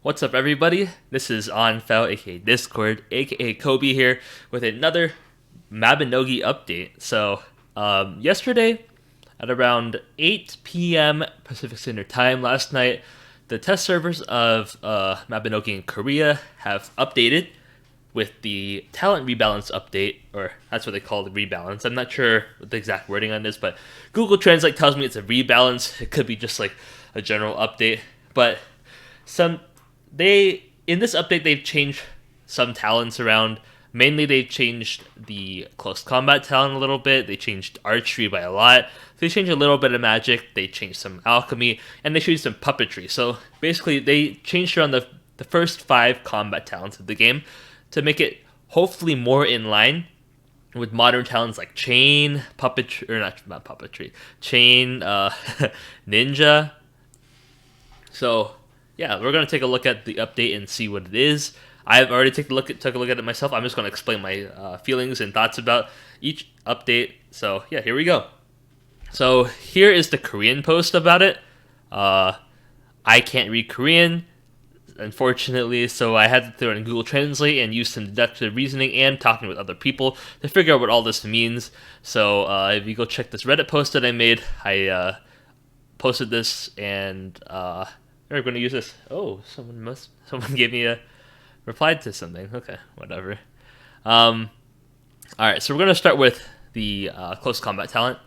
What's up, everybody? This is OnFell, aka Discord, aka Kobe here, with another Mabinogi update. Yesterday at around 8 p.m. Pacific Standard Time last night, the test servers of Mabinogi in Korea have updated with the Talent Rebalance update, or that's what they call the rebalance. I'm not sure what the exact wording on this, but Google Translate tells me it's a rebalance. It could be just like a general update, but in this update they've changed some talents around. Mainly they've changed the close combat talent a little bit. They changed archery by a lot. They changed a little bit of magic. They changed some alchemy, and they changed some puppetry. So basically they changed around the first 5 combat talents of the game to make it hopefully more in line with modern talents like chain, puppetry, or not puppetry, chain, ninja. So yeah, we're gonna take a look at the update and see what it is. I've already took a look at it myself. I'm just gonna explain my feelings and thoughts about each update. So yeah, here we go. So here is the Korean post about it. I can't read Korean, unfortunately, so I had to throw it in Google Translate and use some deductive reasoning and talking with other people to figure out what all this means. So if you go check this Reddit post that I made, I posted this, and we're going to use this. Oh, someone gave me a replied to something. Okay, whatever. All right, so we're going to start with the close combat talent.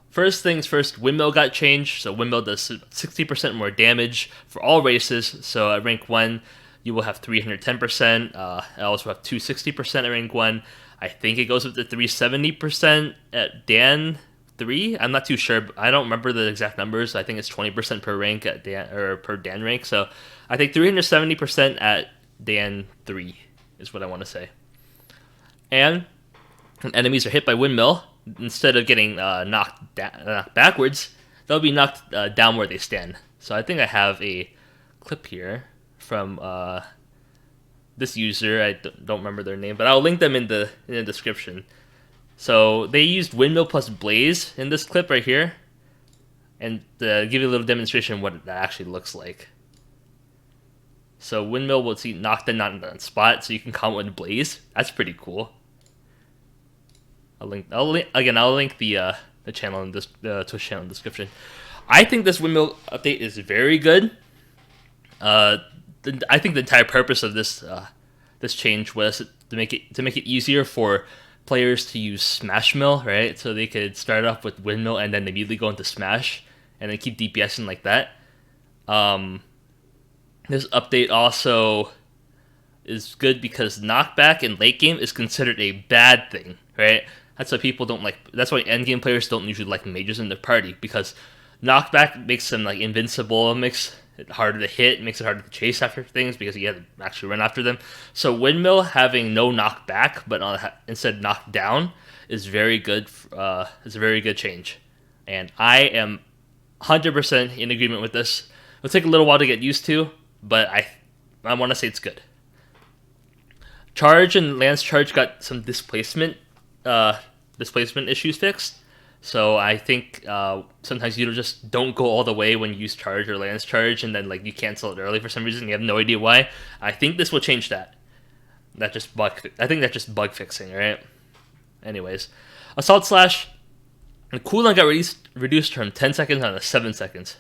First things first, windmill got changed. So windmill does 60% more damage for all races. So at rank 1, you will have 310%. I also have 260% at rank 1. I think it goes up to 370% at Dan 3. I'm not too sure. But I don't remember the exact numbers. I think it's 20% per rank at Dan, or per Dan rank. So I think 370% at Dan 3 is what I want to say. And when enemies are hit by windmill, instead of getting knocked backwards, they'll be knocked down where they stand. So I think I have a clip here from this user. I don't remember their name, but I'll link them in the description. So they used windmill plus blaze in this clip right here, and to give you a little demonstration of what that actually looks like. So windmill will see knock them not in the spot, so you can combo with blaze. That's pretty cool. I'll link the channel in this Twitch channel in the description. I think this windmill update is very good. I think the entire purpose of this change was to make it easier for players to use Smash Mill, right? So they could start off with windmill and then immediately go into Smash and then keep DPSing like that. This update also is good because knockback in late game is considered a bad thing, right? That's why people don't like. That's why endgame players don't usually like mages in their party, because knockback makes them like invincible. It makes it harder to hit. It makes it harder to chase after things because you have to actually run after them. So windmill having no knockback but instead knock down is very good. It's a very good change, and I am 100% in agreement with this. It'll take a little while to get used to, but I want to say it's good. Charge and Lance Charge got some displacement issues fixed. So I think sometimes you just don't go all the way when you use Charge or Lance Charge, and then like you cancel it early for some reason. You have no idea why. I think this will change that. I think that's just bug fixing, right? Anyways, Assault Slash, the cooldown got reduced from 10 seconds down to 7 seconds.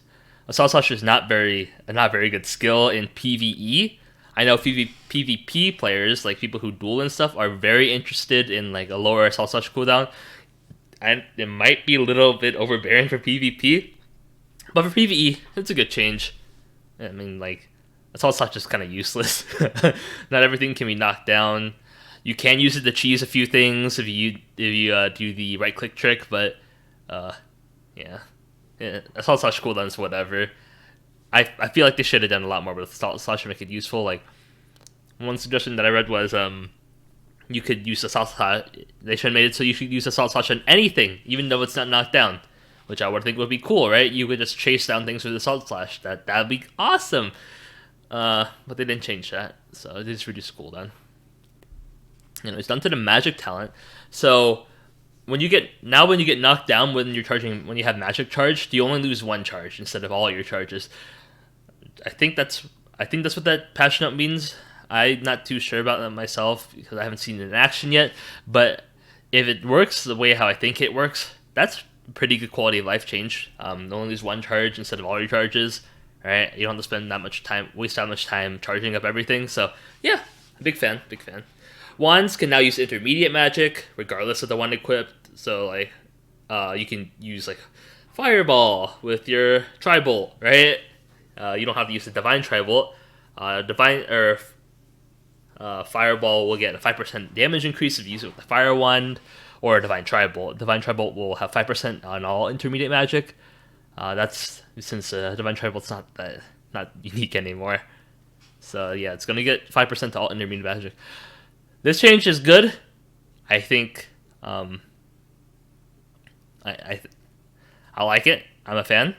Assault Slash is not very good skill in PvE. I know PvP players, like people who duel and stuff, are very interested in like a lower Assault Slash cooldown. And it might be a little bit overbearing for PvP, but for PvE, it's a good change. I mean, like, Assault Slash is kind of useless. Not everything can be knocked down. You can use it to cheese a few things if you do the right click trick, but yeah, Assault Slash cooldowns, whatever. I feel like they should have done a lot more with Assault Slash to make it useful. Like, one suggestion that I read was you could use Assault Slash. They should have made it so you should use Assault Slash on anything, even though it's not knocked down, which I would think would be cool, right? You could just chase down things with Assault Slash. That'd be awesome. But they didn't change that, so they just reduced cooldown. Anyways, down to the magic talent. So when you get knocked down when you have magic charge, you only lose 1 charge instead of all your charges. I think that's I think that's what that patch note means. I'm not too sure about that myself because I haven't seen it in action yet. But if it works the way how I think it works, that's pretty good quality of life change. Only use one charge instead of all your charges. Right? You don't have to spend that much time, waste that much time charging up everything. So yeah, big fan, big fan. Wands can now use intermediate magic regardless of the one equipped. So like, you can use like Fireball with your Tri-Bolt, right? You don't have to use the Divine Tri-Bolt. Fireball will get a 5% damage increase if you use it with the Fire Wand or a Divine Tri-Bolt. Divine Tri-Bolt will have 5% on all intermediate magic. That's since Divine Tri-Bolt's not unique anymore. So yeah, it's gonna get 5% to all intermediate magic. This change is good. I think I like it. I'm a fan.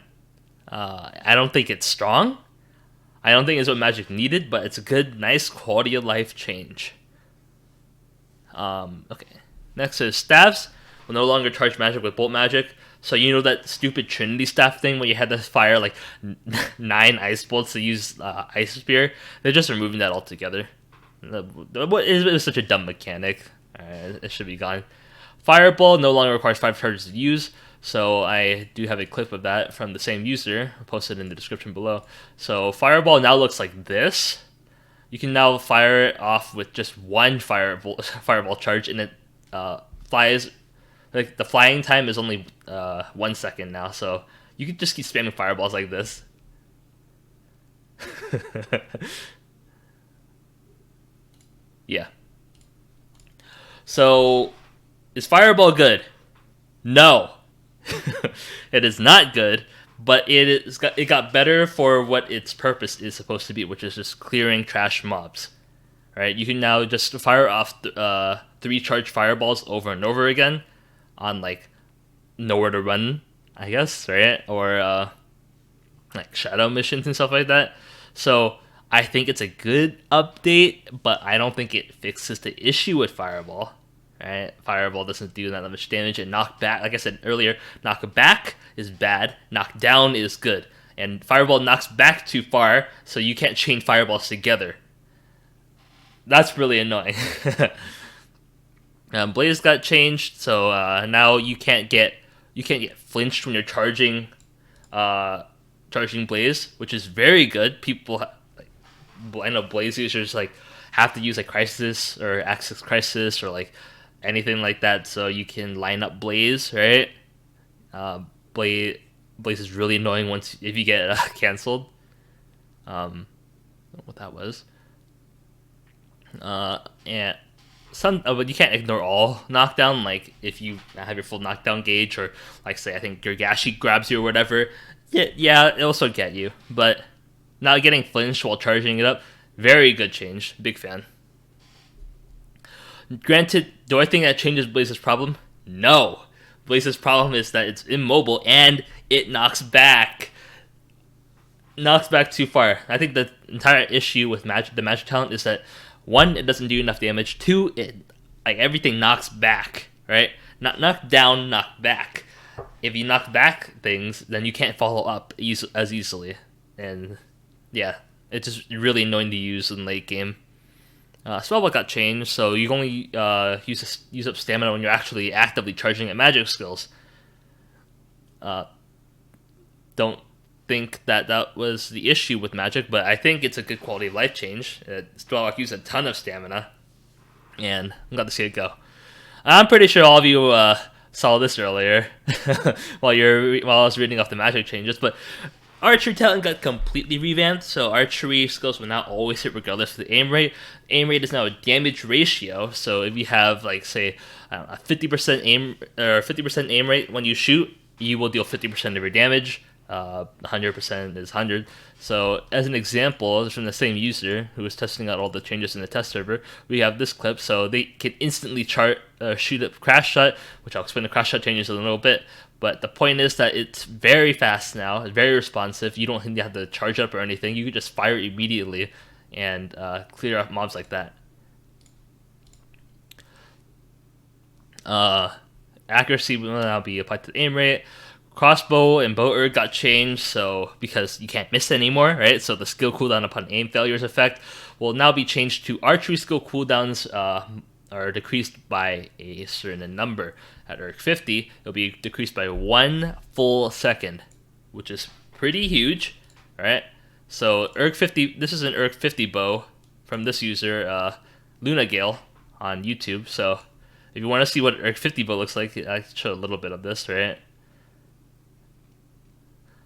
I don't think it's strong. I don't think it's what Magic needed, but it's a good, nice quality of life change. Okay. Next is staffs. Will no longer charge magic with bolt magic. So you know that stupid Trinity staff thing where you had to fire like 9 ice bolts to use ice spear? They're just removing that altogether. It was such a dumb mechanic. It should be gone. Fireball no longer requires 5 charges to use. So I do have a clip of that from the same user. I'll post it in the description below. So Fireball now looks like this. You can now fire it off with just one fireball charge, and it flies. Like the flying time is only 1 second now, so you can just keep spamming fireballs like this. Yeah. So is Fireball good? No. It is not good, but it got better for what its purpose is supposed to be, which is just clearing trash mobs. Right? You can now just fire off 3 charged fireballs over and over again on like nowhere to run, I guess, right? Or like shadow missions and stuff like that. So I think it's a good update, but I don't think it fixes the issue with Fireball. Right? Fireball doesn't do that much damage, and knock back, like I said earlier, knock back is bad, knock down is good. And Fireball knocks back too far, so you can't chain fireballs together. That's really annoying. Blaze got changed, so now you can't get flinched when you're charging Blaze, which is very good. People, I know Blaze users like have to use like Crisis or Access Crisis or like anything like that, so you can line up Blaze, right? Blaze is really annoying if you get canceled. What that was. And but you can't ignore all knockdown. Like if you have your full knockdown gauge, or like say I think your Gashi grabs you or whatever, yeah, it'll still get you. But not getting flinched while charging it up, very good change. Big fan. Granted, do I think that changes Blaze's problem? No. Blaze's problem is that it's immobile and it knocks back too far. I think the entire issue with the magic talent is that 1, it doesn't do enough damage. 2, it everything knocks back, right? Not knock down, knock back. If you knock back things, then you can't follow up as easily. And yeah, it's just really annoying to use in late game. Spellbound got changed, so you can only use up stamina when you're actually actively charging at magic skills. Don't think that was the issue with magic, but I think it's a good quality of life change. Spellbound used a ton of stamina, and I'm glad to see it go. I'm pretty sure all of you saw this earlier while I was reading off the magic changes, but Archery talent got completely revamped, so archery skills will now always hit regardless of the aim rate. Aim rate is now a damage ratio, so if you have like say a 50% aim or 50% aim rate when you shoot, you will deal 50% of your damage. 100% is 100. So as an example, from the same user who was testing out all the changes in the test server, we have this clip. So they can instantly shoot a crash shot, which I'll explain the crash shot changes in a little bit. But the point is that it's very fast now, it's very responsive. You don't have to charge up or anything. You can just fire immediately and clear up mobs like that. Accuracy will now be applied to the aim rate. crossbow and bow erg got changed, so because you can't miss anymore, right? So the skill cooldown upon aim failures effect will now be changed to archery skill cooldowns are decreased by a certain number. At erg 50, it'll be decreased by 1 full second, which is pretty huge, right? So erg 50, this is an erg 50 bow from this user, Luna Gale on YouTube. So if you want to see what erg 50 bow looks like, I can show a little bit of this, right?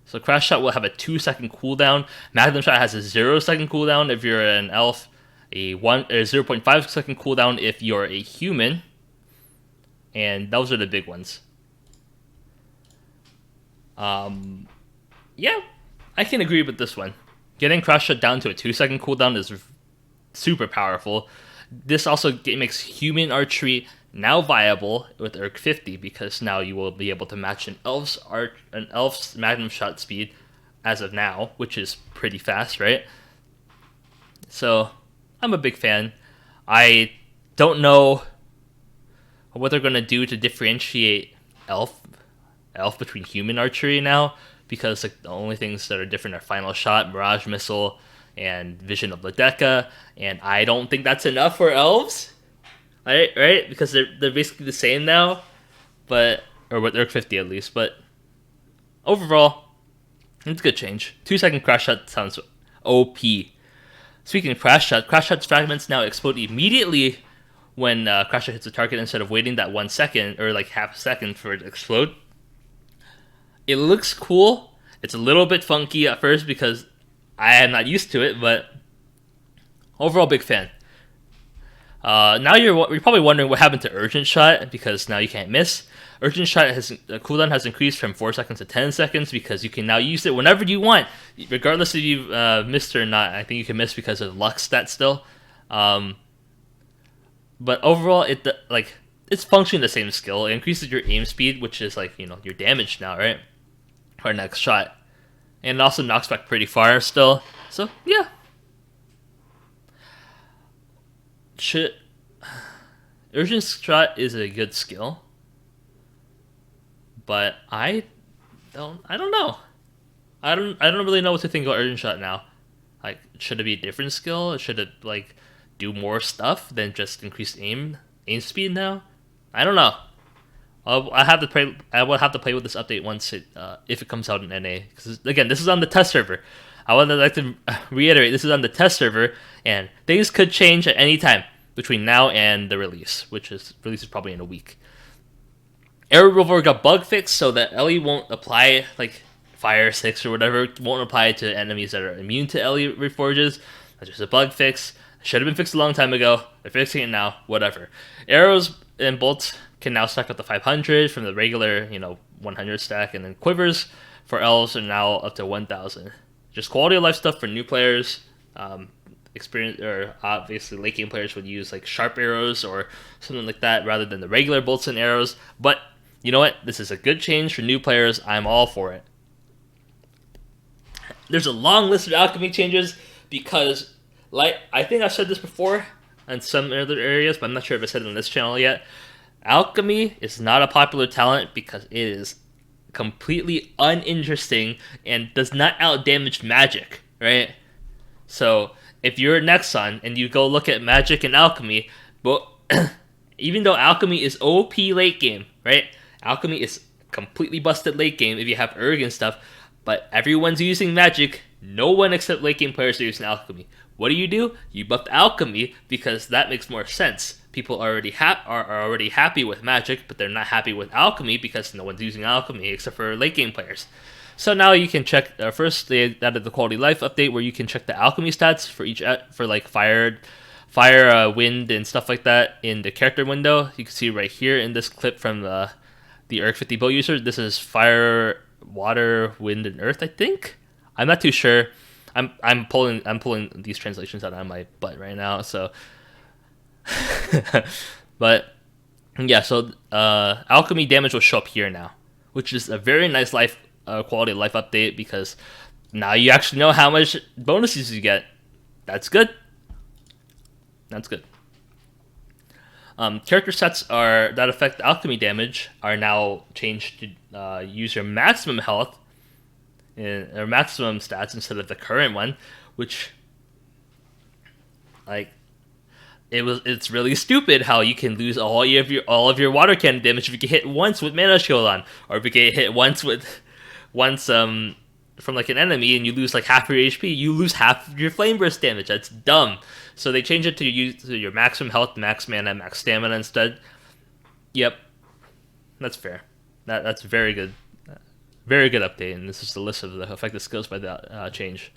So Crash Shot will have a 2-second cooldown. Magnum Shot has a 0-second cooldown if you're an elf, a 0.5-second cooldown if you're a human, and those are the big ones. Yeah, I can agree with this one. Getting Crash Shot down to a 2-second cooldown is super powerful. This also makes human archery now viable with erg 50 because now you will be able to match an elf's magnum shot speed as of now, which is pretty fast, right? So I'm a big fan. I don't know what they're going to do to differentiate elf between human archery now, because like the only things that are different are Final Shot, Mirage Missile, and Vision of Ledeka, and I don't think that's enough for elves. Right? Because they're basically the same now, or with erg 50 at least. But overall, it's a good change. 2-second Crash Shot sounds OP. Speaking of Crash Shot's fragments now explode immediately when Crash Shot hits the target instead of waiting that 1 second or like half a second for it to explode. It looks cool. It's a little bit funky at first because I am not used to it, but overall, big fan. Now you're probably wondering what happened to Urgent Shot, because now you can't miss. Urgent Shot cooldown has increased from 4 seconds to 10 seconds because you can now use it whenever you want, regardless if you've missed or not. I think you can miss because of luck stat still. But overall, it's functioning the same skill. It increases your aim speed, which is like your damage now, right? For next shot, and it also knocks back pretty far still. So yeah. Urgent Shot is a good skill, but I don't know. I don't really know what to think about Urgent Shot now. Like, should it be a different skill? Should it like do more stuff than just increase aim speed now? I don't know. I will have to play with this update once if it comes out in NA. Because again, this is on the test server. I would like to reiterate, this is on the test server, and things could change at any time between now and the release, release is probably in a week. Arrow Revolver got bug fixed so that Ellie won't apply, like Fire 6 or whatever, won't apply to enemies that are immune to Ellie Reforges. That's just a bug fix. Should have been fixed a long time ago. They're fixing it now, whatever. Arrows and bolts can now stack up to 500 from the regular, 100 stack, and then quivers for elves are now up to 1,000. Just quality of life stuff for new players. Experience, or obviously late game players would use like sharp arrows or something like that rather than the regular bolts and arrows. But you know what? This is a good change for new players. I'm all for it. There's a long list of alchemy changes because, like, I think I've said this before in some other areas, but I'm not sure if I said it on this channel yet. Alchemy is not a popular talent because it is completely uninteresting and does not outdamage magic, right? So if you're a Nexon and you go look at magic and alchemy, but even though alchemy is OP late game, right? Alchemy is completely busted late game if you have Erg and stuff, but everyone's using magic. No one except late game players are using alchemy. What do? You buff alchemy because that makes more sense. People are already happy with magic, but they're not happy with alchemy because no one's using alchemy except for late game players. So now you can check. First, they added the quality of life update where you can check the alchemy stats for like fire, wind, and stuff like that in the character window. You can see right here in this clip from the Erg 50 bow user. This is fire, water, wind, and earth. I think. I'm not too sure. I'm pulling these translations out of my butt right now. So, but yeah. So alchemy damage will show up here now, which is a very nice quality of life update because now you actually know how much bonuses you get. That's good. Character sets that affect alchemy damage are now changed to use your maximum health or maximum stats instead of the current one, which like it's really stupid how you can lose all of your water cannon damage if you get hit once with mana shield on, or if you get hit once from like an enemy and you lose like half your HP, you lose half of your flame burst damage. That's dumb. So they changed it to use your maximum health, max mana, max stamina instead. Yep, that's fair. That's very good. Very good update, and this is the list of the effective skills by the change.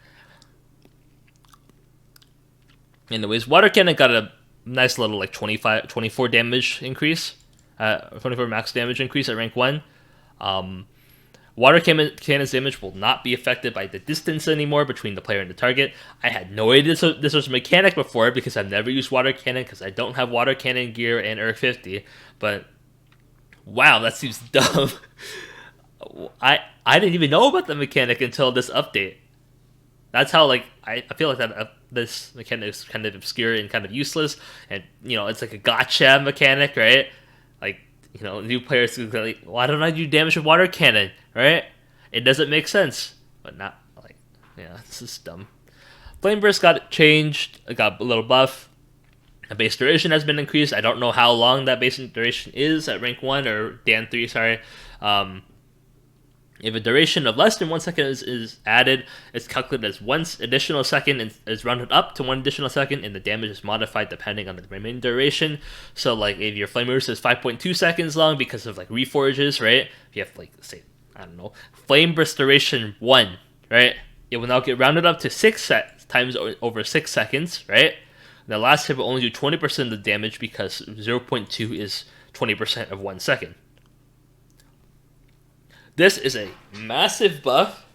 Anyways, water cannon got a nice little like 24 damage increase, 24 max damage increase at rank 1. Water cannon's damage will not be affected by the distance anymore between the player and the target. I had no idea this was a mechanic before because I've never used water cannon because I don't have water cannon gear and ERG 50. But wow, that seems dumb. I didn't even know about the mechanic until this update. That's how like I feel like that this mechanic is kind of obscure and kind of useless, and it's like a gotcha mechanic, right? Like new players who go like, why don't I do damage with water cannon, right? It doesn't make sense, but not like this is dumb. Flame burst got changed, it got a little buff. The base duration has been increased. I don't know how long that base duration is at rank 1 or Dan 3. Sorry. If a duration of less than 1 second is added, it's calculated as 1 additional second and is rounded up to 1 additional second, and the damage is modified depending on the remaining duration. So, like, if your flame burst is 5.2 seconds long because of, like, reforges, right? If you have, like, say, I don't know, flame burst duration 1, right? It will now get rounded up to 6 times over 6 seconds, right? And the last hit will only do 20% of the damage because 0.2 is 20% of 1 second. This is a massive duff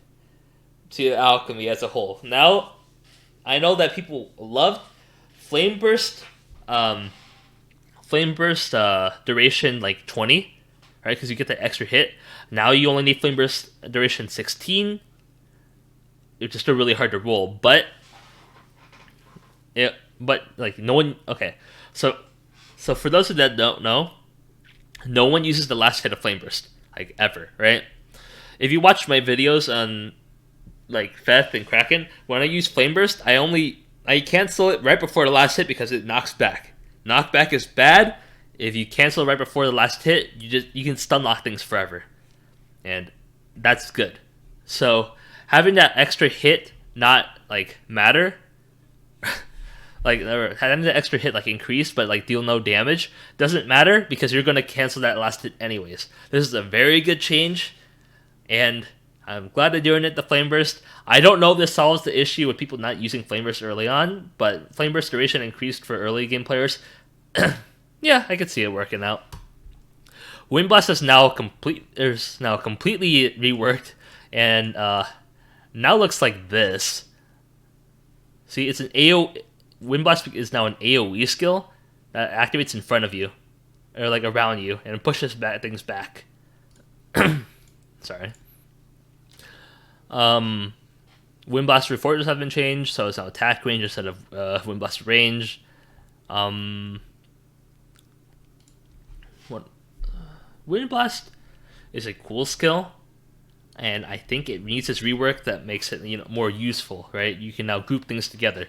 to Alchemy as a whole. Now, I know that people love Flame Burst duration like 20, right? Because you get that extra hit. Now you only need Flame Burst duration 16. It's just still really hard to roll, but like no one. Okay, so for those that don't know, no one uses the last hit of Flame Burst. Like ever, right? If you watch my videos on like Feth and Kraken, when I use Flame Burst, I cancel it right before the last hit because it knocks back. Knockback is bad. If you cancel right before the last hit, you can stun lock things forever, and that's good. So having that extra hit not like matter, like having the extra hit like increase but like deal no damage doesn't matter because you're gonna cancel that last hit anyways. This is a very good change, and I'm glad they're doing it. The Flame Burst. I don't know if this solves the issue with people not using Flame Burst early on, but Flame Burst duration increased for early game players. Yeah, I could see it working out. Wind Blast is now completely reworked, and now looks like this. See, it's an Wind Blast is now an AoE skill that activates in front of you, or like around you, and pushes things back. Sorry. Wind Blast reforges have been changed, so it's now attack range instead of Wind Blast range. Wind Blast is a cool skill, and I think it needs its rework that makes it more useful. Right? You can now group things together.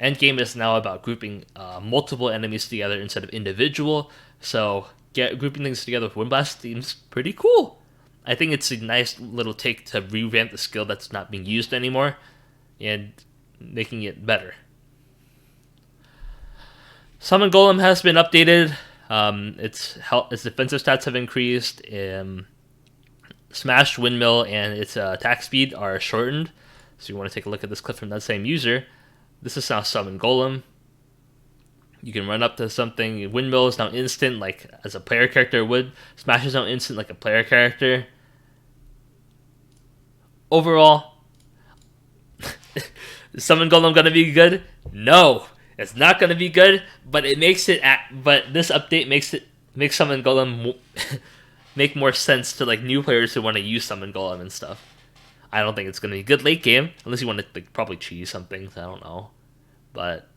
Endgame is now about grouping multiple enemies together instead of individual. So grouping things together with Wind Blast seems pretty cool. I think it's a nice little take to revamp the skill that's not being used anymore and making it better. Summon Golem has been updated. Its defensive stats have increased. Smash, Windmill, and its attack speed are shortened. So you want to take a look at this clip from that same user. This is now Summon Golem. You can run up to something. Windmill is now instant, like as a player character would. Smash is now instant, like a player character. Overall, is Summon Golem gonna be good? No, it's not gonna be good. But but this update makes Summon Golem make more sense to like new players who want to use Summon Golem and stuff. I don't think it's gonna be good late game unless you want to like probably cheese some things. I don't know, but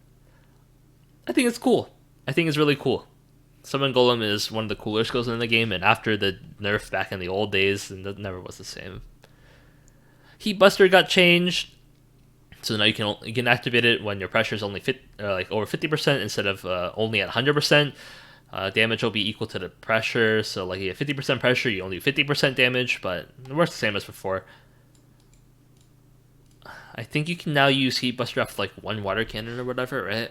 I think it's cool. I think it's really cool. Summon Golem is one of the cooler skills in the game, and after the nerf back in the old days, it never was the same. Heat Buster got changed, so now you can activate it when your pressure is only over 50% instead of only at 100%. Damage will be equal to the pressure, so like you have 50% pressure, you only do 50% damage, but it works the same as before. I think you can now use Heat Buster off like one water cannon or whatever, right?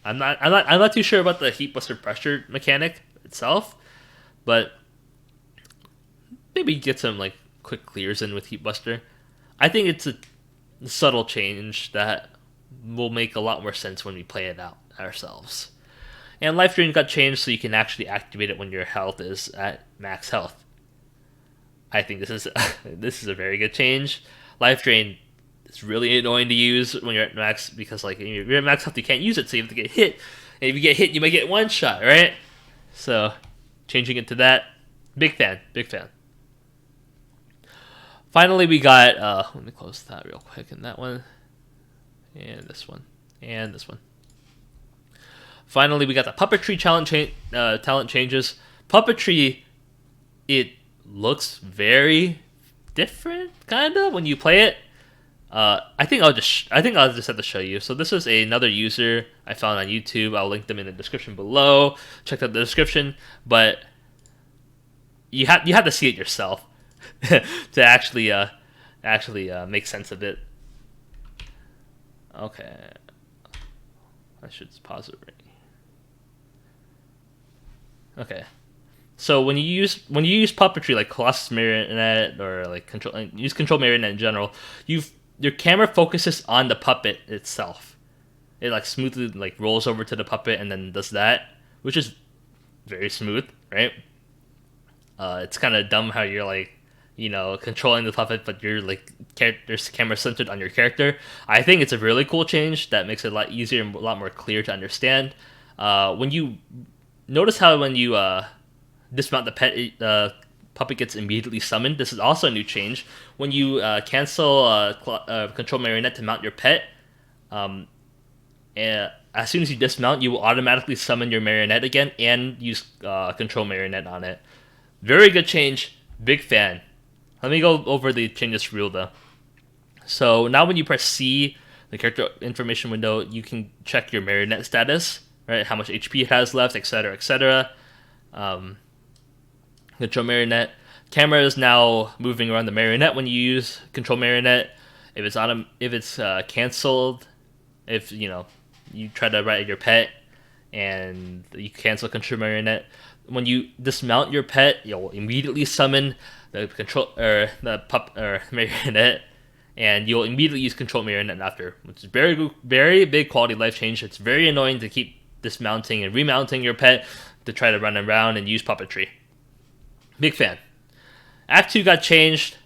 I'm not too sure about the Heat Buster pressure mechanic itself, but maybe get some like quick clears in with Heat Buster. I think it's a subtle change that will make a lot more sense when we play it out ourselves. And Life Drain got changed so you can actually activate it when your health is at max health. I think this is a very good change. Life Drain is really annoying to use when you're at max because like if you're at max health you can't use it, so you have to get hit. And if you get hit, you might get one shot, right? So changing it to that, big fan. Finally, we got let me close that real quick. And that one, and this one, and this one. Finally, we got the Puppetry talent changes. Puppetry, it looks very different, kind of, when you play it. I think I'll just have to show you. So this is another user I found on YouTube. I'll link them in the description below. Check out the description, but you have to see it yourself to actually make sense of it. Okay, I should pause it right. Okay, so when you use puppetry like Colossus Marionette or like control Marionette in general, your camera focuses on the puppet itself. It like smoothly like rolls over to the puppet and then does that, which is very smooth, right? It's kind of dumb how you're like, controlling the puppet, but you're like there's camera centered on your character. I think it's a really cool change that makes it a lot easier and a lot more clear to understand. When you notice how when you dismount the pet, the puppet gets immediately summoned. This is also a new change. When you cancel Control Marionette to mount your pet, and as soon as you dismount, you will automatically summon your Marionette again and use Control Marionette on it. Very good change. Big fan. Let me go over the changes real though. So now when you press C, the character information window, you can check your Marionette status, right? How much HP it has left, etc., etc. Control Marionette. Camera is now moving around the Marionette when you use Control Marionette. If it's canceled, if you try to ride your pet and you cancel Control Marionette, when you dismount your pet, you'll immediately summon the Marionette, and you'll immediately use Control Marionette after, which is very, very big quality life change. It's very annoying to keep dismounting and remounting your pet to try to run around and use puppetry. Big fan. Act 2 got changed.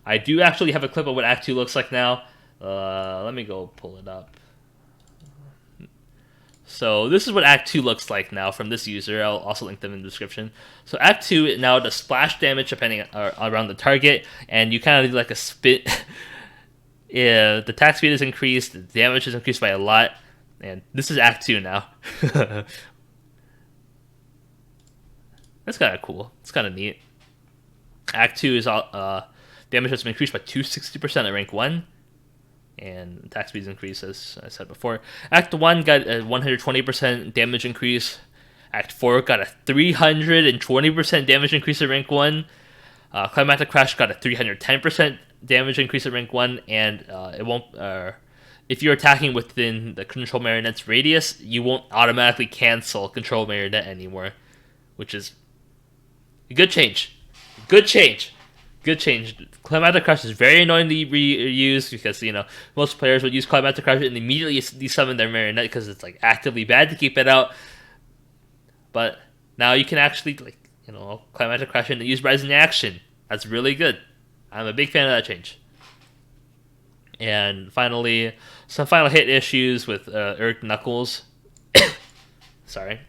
I do actually have a clip of what Act 2 looks like now. Let me go pull it up. So this is what Act 2 looks like now from this user. I'll also link them in the description. So Act 2 now does splash damage depending around the target, and you kind of do like a spin. Yeah, the attack speed is increased, the damage is increased by a lot, and this is Act 2 now. That's kind of cool. It's kind of neat. Act 2 is damage has been increased by 260% at rank 1. And attack speed is increased, as I said before. Act 1 got a 120% damage increase. Act 4 got a 320% damage increase at rank 1. Climatic Crash got a 310% damage increase at rank 1. And it won't... if you're attacking within the Control Marionette's radius, you won't automatically cancel Control Marionette anymore. Which is a good change. Good change. Climatic Crash is very annoying to reuse because most players would use Climatic Crash and immediately desummon their Marionette because it's like actively bad to keep it out. But now you can actually Climatic Crash and use Rising Action. That's really good. I'm a big fan of that change. And finally, some final hit issues with Eric Knuckles. Sorry,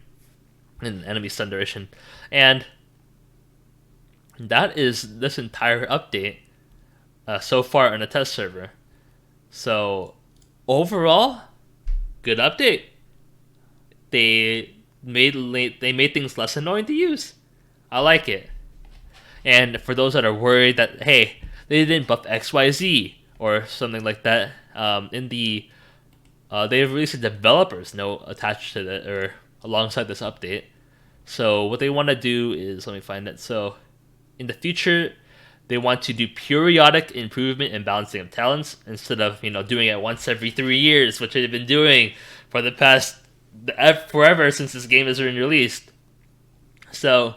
and enemy stun duration, and that is this entire update so far on the test server. So overall, good update. They made things less annoying to use. I like it. And for those that are worried that, hey, they didn't buff XYZ or something like that, they've released a developer's note attached to it or alongside this update. So what they want to do is, let me find it. So in the future, they want to do periodic improvement and balancing of talents instead of doing it once every 3 years, which they've been doing for the past forever since this game has been released. So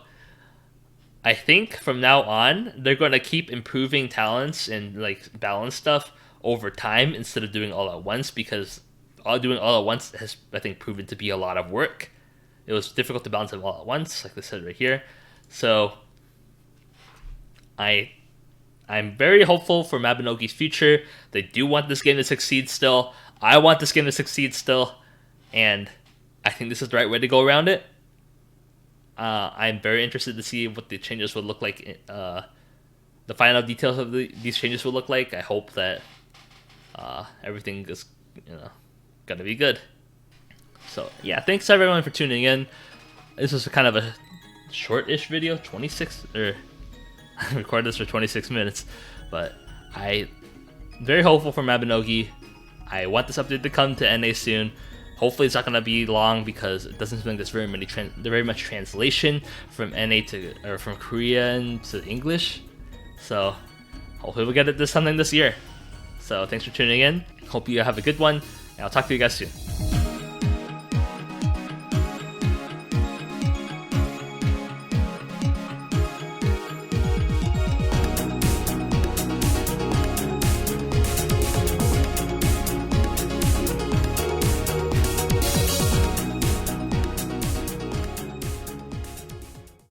I think from now on they're going to keep improving talents and like balance stuff over time instead of doing all at once, because doing all at once has, I think, proven to be a lot of work. It was difficult to balance them all at once, like they said right here. So I'm very hopeful for Mabinogi's future. They do want this game to succeed still. I want this game to succeed still, and I think this is the right way to go around it. I'm very interested to see what the changes would look like. The final details of these changes will look like. I hope that everything is gonna be good. So yeah, thanks everyone for tuning in. This was kind of a short-ish video, 26 or I recorded this for 26 minutes, but I'm very hopeful for Mabinogi. I want this update to come to NA soon. Hopefully it's not gonna be long because it doesn't seem like there's very much translation from NA or from Korean to English. So hopefully we'll get it something this year. So thanks for tuning in. Hope you have a good one, and I'll talk to you guys soon.